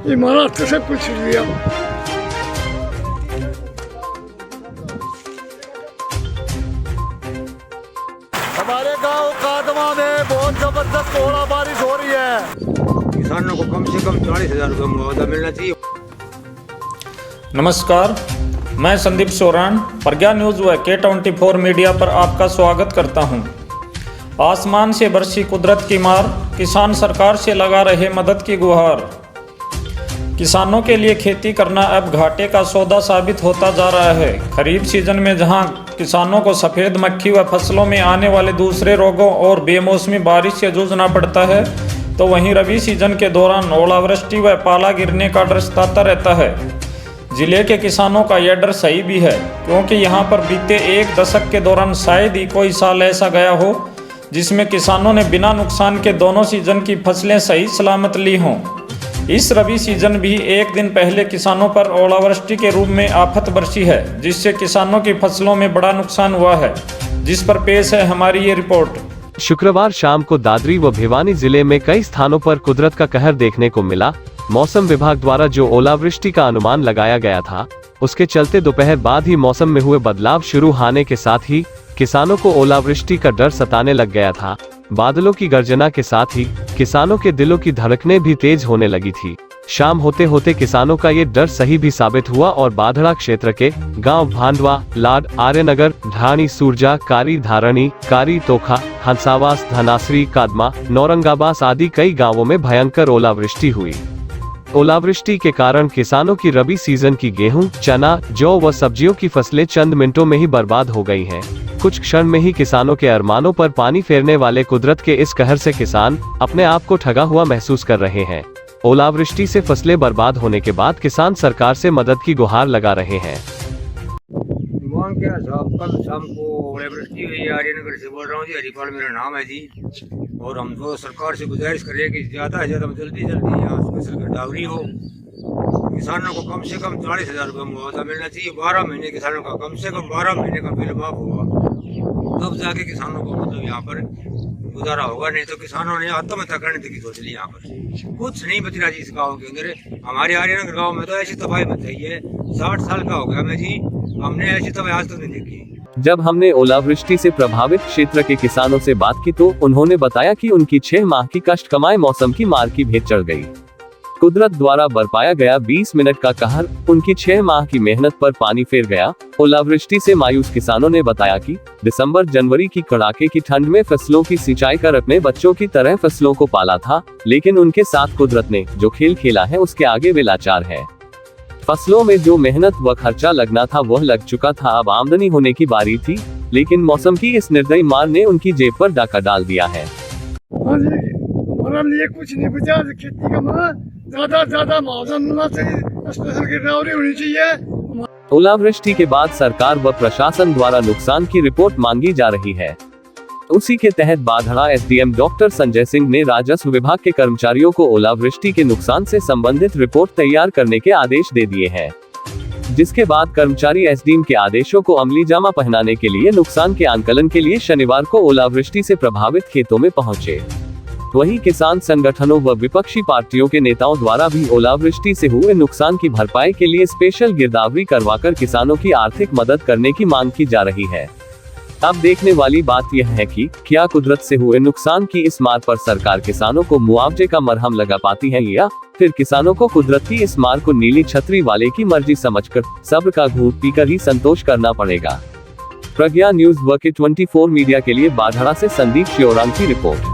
ये महाराष्ट्र से कुछ लिया। हमारे गांव कादमा में बहुत जबरदस्त ओला बारिश हो रही है। किसानों को कम से कम 40,000 रुपये मुआवजा मिलना चाहिए। नमस्कार, मैं संदीप सोरान प्रज्ञा न्यूज़ व K24 मीडिया पर आपका स्वागत करता हूं। आसमान से बरसी कुदरत की मार, किसान सरकार से लगा रहे मदद की गुहार। किसानों के लिए खेती करना अब घाटे का सौदा साबित होता जा रहा है। खरीफ सीजन में जहां किसानों को सफ़ेद मक्खी व फसलों में आने वाले दूसरे रोगों और बेमौसमी बारिश से जूझना पड़ता है, तो वहीं रबी सीजन के दौरान ओलावृष्टि व पाला गिरने का डर सताता रहता है। जिले के किसानों का यह डर सही भी है, क्योंकि यहाँ पर बीते एक दशक के दौरान शायद ही कोई साल ऐसा गया हो जिसमें किसानों ने बिना नुकसान के दोनों सीजन की फसलें सही सलामत ली हों। इस रबी सीजन भी एक दिन पहले किसानों पर ओलावृष्टि के रूप में आफत बरसी है, जिससे किसानों की फसलों में बड़ा नुकसान हुआ है, जिस पर पेश है हमारी ये रिपोर्ट। शुक्रवार शाम को दादरी व भिवानी जिले में कई स्थानों पर कुदरत का कहर देखने को मिला। मौसम विभाग द्वारा जो ओलावृष्टि का अनुमान लगाया गया था, उसके चलते दोपहर बाद ही मौसम में हुए बदलाव शुरू होने के साथ ही किसानों को ओलावृष्टि का डर सताने लग गया था। बादलों की गर्जना के साथ ही किसानों के दिलों की धड़कनें भी तेज होने लगी थी। शाम होते होते किसानों का ये डर सही भी साबित हुआ और बाधड़ा क्षेत्र के गांव भांडवा, लाड, आर्यनगर, ढाणी, सूरजा, कारी धारणी, कारी तोखा, हंसावास, धनासरी, कादमा, नौरंगाबास आदि कई गांवों में भयंकर ओलावृष्टि हुई। ओलावृष्टि के कारण किसानों की रबी सीजन की गेहूं, चना, जौ व सब्जियों की फसलें चंद मिनटों में ही बर्बाद हो गई हैं। कुछ क्षण में ही किसानों के अरमानों पर पानी फेरने वाले कुदरत के इस कहर से किसान अपने आप को ठगा हुआ महसूस कर रहे हैं। ओलावृष्टि से फसलें बर्बाद होने के बाद किसान सरकार से मदद की गुहार लगा रहे हैं। कल शाम को ओलावृष्टि हुई है। आर्यनगर से बोल रहा हूँ जी, हरिपाल मेरा नाम है जी। और हम तो सरकार से गुजारिश कर रहे हैं कि ज़्यादा से ज़्यादा जल्दी यहाँ स्पेशल गिरदावरी हो। किसानों को कम से कम 40,000 रुपये मुआवजा मिलना चाहिए। 12 महीने किसानों का कम से कम 12 महीने का बिल माफ होगा, तब जाके किसानों को मतलब यहाँ पर गुजारा होगा। नहीं तो किसानों ने आत्महत्या करने तक की सोच ली। यहाँ पर कुछ नहीं बच रहा जी इस गाँव के अंदर। हमारे आर्यनगर गाँव में तो ऐसी तबाही मच रही है। 60 साल का हो गया मैं जी, हमने ऐसी तबाही आज तक नहीं देखी। जब हमने ओलावृष्टि से प्रभावित क्षेत्र के किसानों से बात की तो उन्होंने बताया कि उनकी 6 माह की कष्ट कमाए मौसम की मार की भेंट चढ़ गई। कुदरत द्वारा बरपाया गया 20 मिनट का कहर उनकी 6 माह की मेहनत पर पानी फेर गया। ओलावृष्टि से मायूस किसानों ने बताया कि दिसंबर जनवरी की कड़ाके की ठंड में फसलों की सिंचाई कर अपने बच्चों की तरह फसलों को पाला था, लेकिन उनके साथ कुदरत ने जो खेल खेला है उसके आगे वे लाचार है। फसलों में जो मेहनत व खर्चा लगना था वह लग चुका था, अब आमदनी होने की बारी थी, लेकिन मौसम की इस निर्दयी मार ने उनकी जेब पर डाका डाल दिया है। हमारे लिए कुछ नहीं बचा। खेती का ज्यादा मुआवजा मिलना चाहिए, स्पेशल गिरदावरी होनी चाहिए। ओलावृष्टि के बाद सरकार व प्रशासन द्वारा नुकसान की रिपोर्ट मांगी जा रही है। उसी के तहत बाधड़ा एसडीएम डॉक्टर संजय सिंह ने राजस्व विभाग के कर्मचारियों को ओलावृष्टि के नुकसान से संबंधित रिपोर्ट तैयार करने के आदेश दे दिए हैं, जिसके बाद कर्मचारी एसडीएम के आदेशों को अमली जामा पहनाने के लिए नुकसान के आंकलन के लिए शनिवार को ओलावृष्टि से प्रभावित खेतों में पहुंचे। वहीं किसान संगठनों व विपक्षी पार्टियों के नेताओं द्वारा भी ओलावृष्टि से हुए नुकसान की भरपाई के लिए स्पेशल गिरदावरी करवाकर किसानों की आर्थिक मदद करने की मांग की जा रही है। अब देखने वाली बात यह है कि क्या कुदरत से हुए नुकसान की इस मार पर सरकार किसानों को मुआवजे का मरहम लगा पाती है, या फिर किसानों को कुदरत की इस मार को नीली छतरी वाले की मर्जी समझकर सब्र का घूंट पीकर ही संतोष करना पड़ेगा। प्रज्ञा न्यूज़ व K24 मीडिया के लिए बाधड़ा से संदीप श्योराम की रिपोर्ट।